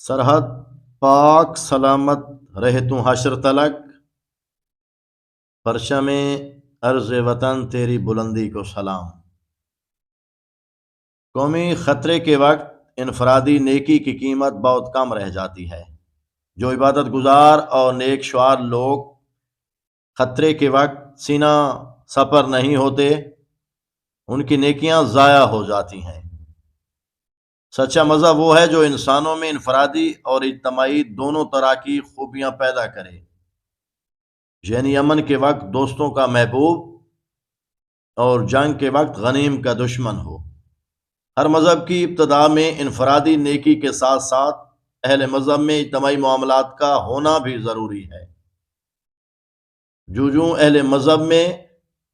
سرحد پاک سلامت رہے تو حشر تلک، پرچم عرض وطن تیری بلندی کو سلام۔ قومی خطرے کے وقت انفرادی نیکی کی قیمت بہت کم رہ جاتی ہے۔ جو عبادت گزار اور نیک شعار لوگ خطرے کے وقت سینہ سپر نہیں ہوتے، ان کی نیکیاں ضائع ہو جاتی ہیں۔ سچا مذہب وہ ہے جو انسانوں میں انفرادی اور اجتماعی دونوں طرح کی خوبیاں پیدا کرے، یعنی امن کے وقت دوستوں کا محبوب اور جنگ کے وقت غنیم کا دشمن ہو۔ ہر مذہب کی ابتدا میں انفرادی نیکی کے ساتھ ساتھ اہل مذہب میں اجتماعی معاملات کا ہونا بھی ضروری ہے۔ جو اہل مذہب میں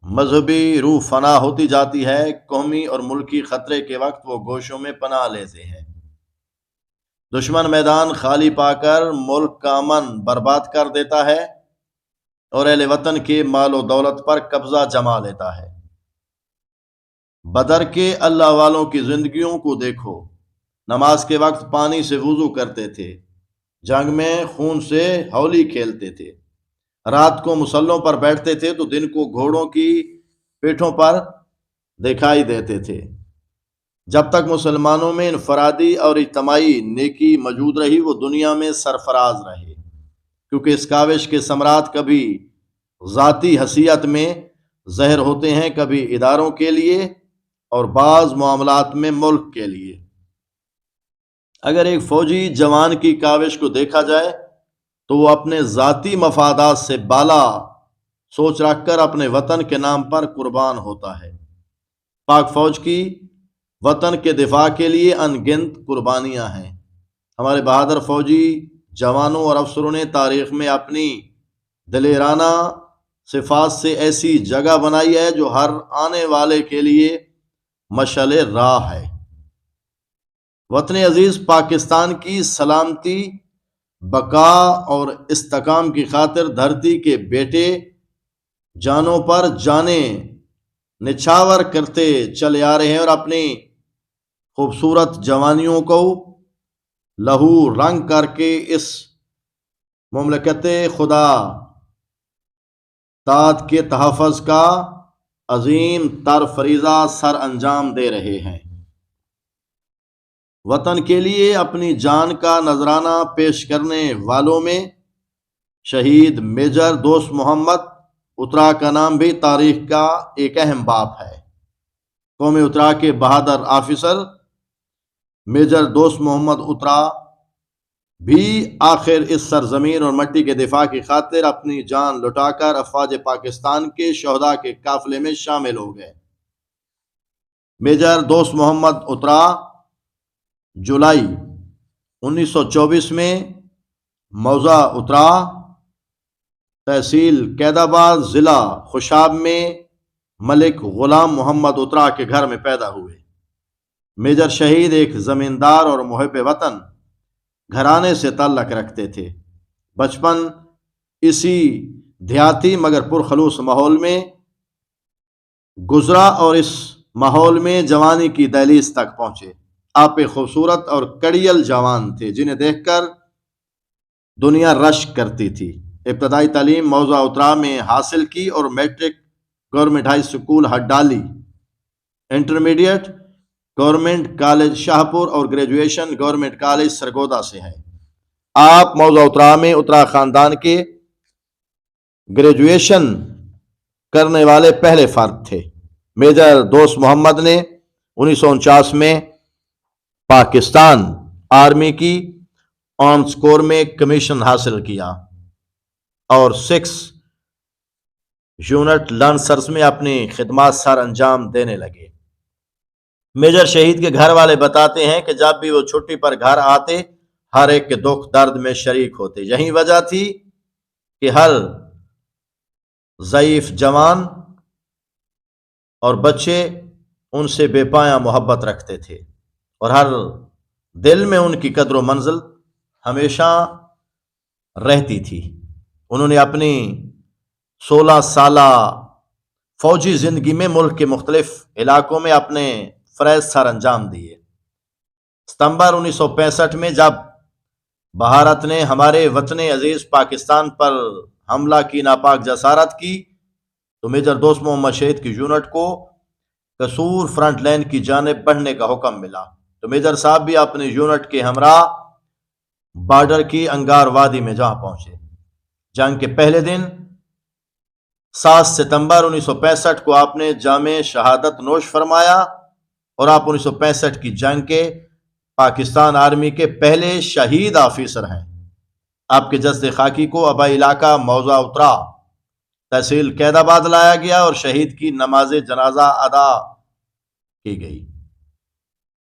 مذہبی روح فنا ہوتی جاتی ہے، قومی اور ملکی خطرے کے وقت وہ گوشوں میں پناہ لیتے ہیں۔ دشمن میدان خالی پا کر ملک کا امن برباد کر دیتا ہے اور اہل وطن کے مال و دولت پر قبضہ جما لیتا ہے۔ بدر کے اللہ والوں کی زندگیوں کو دیکھو، نماز کے وقت پانی سے وضو کرتے تھے، جنگ میں خون سے ہولی کھیلتے تھے، رات کو مسلوں پر بیٹھتے تھے تو دن کو گھوڑوں کی پیٹھوں پر دکھائی دیتے تھے۔ جب تک مسلمانوں میں انفرادی اور اجتماعی نیکی موجود رہی، وہ دنیا میں سرفراز رہے، کیونکہ اس کاوش کے ثمرات کبھی ذاتی حیثیت میں زہر ہوتے ہیں، کبھی اداروں کے لیے اور بعض معاملات میں ملک کے لیے۔ اگر ایک فوجی جوان کی کاوش کو دیکھا جائے تو وہ اپنے ذاتی مفادات سے بالا سوچ رکھ کر اپنے وطن کے نام پر قربان ہوتا ہے۔ پاک فوج کی وطن کے دفاع کے لیے ان گنت قربانیاں ہیں۔ ہمارے بہادر فوجی جوانوں اور افسروں نے تاریخ میں اپنی دلیرانہ صفات سے ایسی جگہ بنائی ہے جو ہر آنے والے کے لیے مشعل راہ ہے۔ وطن عزیز پاکستان کی سلامتی، بقا اور استحکام کی خاطر دھرتی کے بیٹے جانوں پر جانیں نچھاور کرتے چلے آ رہے ہیں اور اپنی خوبصورت جوانیوں کو لہو رنگ کر کے اس مملکت خدا داد کے تحفظ کا عظیم تر فریضہ سر انجام دے رہے ہیں۔ وطن کے لیے اپنی جان کا نذرانہ پیش کرنے والوں میں شہید میجر دوست محمد اترا کا نام بھی تاریخ کا ایک اہم باب ہے۔ قوم اترا کے بہادر آفیسر میجر دوست محمد اترا بھی آخر اس سرزمین اور مٹی کے دفاع کی خاطر اپنی جان لٹا کر افواج پاکستان کے شہداء کے قافلے میں شامل ہو گئے۔ میجر دوست محمد اترا جولائی 1924 میں موضع اترا، تحصیل قیدآباد، ضلع خوشاب میں ملک غلام محمد اترا کے گھر میں پیدا ہوئے۔ میجر شہید ایک زمیندار اور محب وطن گھرانے سے تعلق رکھتے تھے۔ بچپن اسی دیہاتی مگر پرخلوص ماحول میں گزرا اور اس ماحول میں جوانی کی دہلیز تک پہنچے۔ آپ ایک خوبصورت اور کڑیل جوان تھے جنہیں دیکھ کر دنیا رشک کرتی تھی۔ ابتدائی تعلیم موضع اترا میں حاصل کی اور matric government high school Hadali, intermediate government college Shahpur اور گریجویشن گورنمنٹ کالج سرگودا سے ہے۔ آپ موضع اترا میں اترا خاندان کے گریجویشن کرنے والے پہلے فرد تھے۔ میجر دوست محمد نے 1949 میں پاکستان آرمی کی آرمز کور میں کمیشن حاصل کیا اور 6 یونٹ لانسرز میں اپنی خدمات سر انجام دینے لگے۔ میجر شہید کے گھر والے بتاتے ہیں کہ جب بھی وہ چھٹی پر گھر آتے، ہر ایک کے دکھ درد میں شریک ہوتے۔ یہی وجہ تھی کہ ہر ضعیف جوان اور بچے ان سے بے پایاں محبت رکھتے تھے اور ہر دل میں ان کی قدر و منزل ہمیشہ رہتی تھی۔ انہوں نے اپنی 16 سالہ فوجی زندگی میں ملک کے مختلف علاقوں میں اپنے فرائض سر انجام دیے۔ ستمبر 1965 میں جب بھارت نے ہمارے وطن عزیز پاکستان پر حملہ کی ناپاک جسارت کی تو میجر دوست محمد شہید کی یونٹ کو قصور فرنٹ لائن کی جانب بڑھنے کا حکم ملا تو میجر صاحب بھی اپنے یونٹ کے ہمراہ بارڈر کی انگار وادی میں جہاں پہنچے۔ جنگ کے پہلے دن 7 ستمبر 1965 کو آپ نے جام شہادت نوش فرمایا اور آپ 1965 کی جنگ کے پاکستان آرمی کے پہلے شہید آفیسر ہیں۔ آپ کے جسد خاکی کو آبائی علاقہ موضع اترا تحصیل قید آباد لایا گیا اور شہید کی نماز جنازہ ادا کی گئی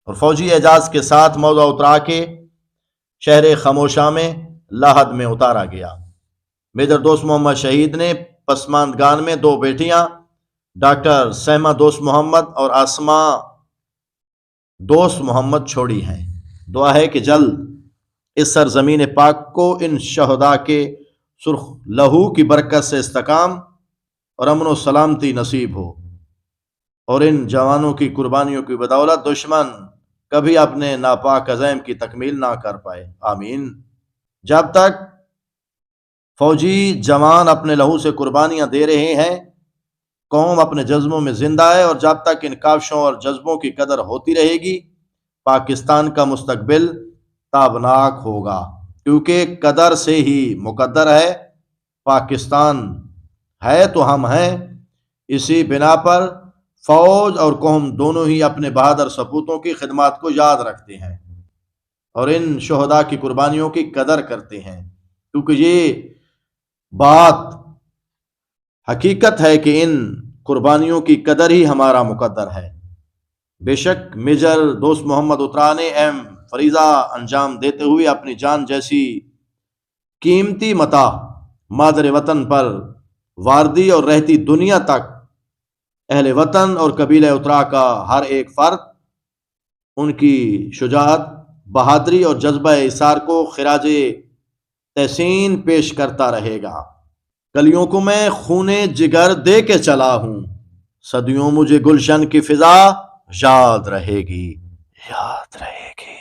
اور فوجی اعزاز کے ساتھ موضع اترا کے شہر خموشاں میں لاحد میں اتارا گیا۔ میجر دوست محمد شہید نے پسماندگان میں 2 بیٹیاں ڈاکٹر سہما دوست محمد اور آسما دوست محمد چھوڑی ہیں۔ دعا ہے کہ جلد اس سرزمین پاک کو ان شہداء کے سرخ لہو کی برکت سے استحکام اور امن و سلامتی نصیب ہو اور ان جوانوں کی قربانیوں کی بدولت دشمن کبھی اپنے ناپاک عزائم کی تکمیل نہ کر پائے، آمین۔ جب تک فوجی جوان اپنے لہو سے قربانیاں دے رہے ہیں، قوم اپنے جذبوں میں زندہ ہے، اور جب تک ان کاوشوں اور جذبوں کی قدر ہوتی رہے گی پاکستان کا مستقبل تابناک ہوگا، کیونکہ قدر سے ہی مقدر ہے۔ پاکستان ہے تو ہم ہیں، اسی بنا پر فوج اور قوم دونوں ہی اپنے بہادر سپوتوں کی خدمات کو یاد رکھتے ہیں اور ان شہداء کی قربانیوں کی قدر کرتے ہیں، کیونکہ یہ بات حقیقت ہے کہ ان قربانیوں کی قدر ہی ہمارا مقدر ہے۔ بے شک میجر دوست محمد اترا نے اہم فریضہ انجام دیتے ہوئے اپنی جان جیسی قیمتی متاع مادر وطن پر واردی اور رہتی دنیا تک اہل وطن اور قبیلہ اترا کا ہر ایک فرد ان کی شجاعت، بہادری اور جذبہ ایثار کو خراج تحسین پیش کرتا رہے گا۔ کلیوں کو میں خون جگر دے کے چلا ہوں، صدیوں مجھے گلشن کی فضا یاد رہے گی، یاد رہے گی۔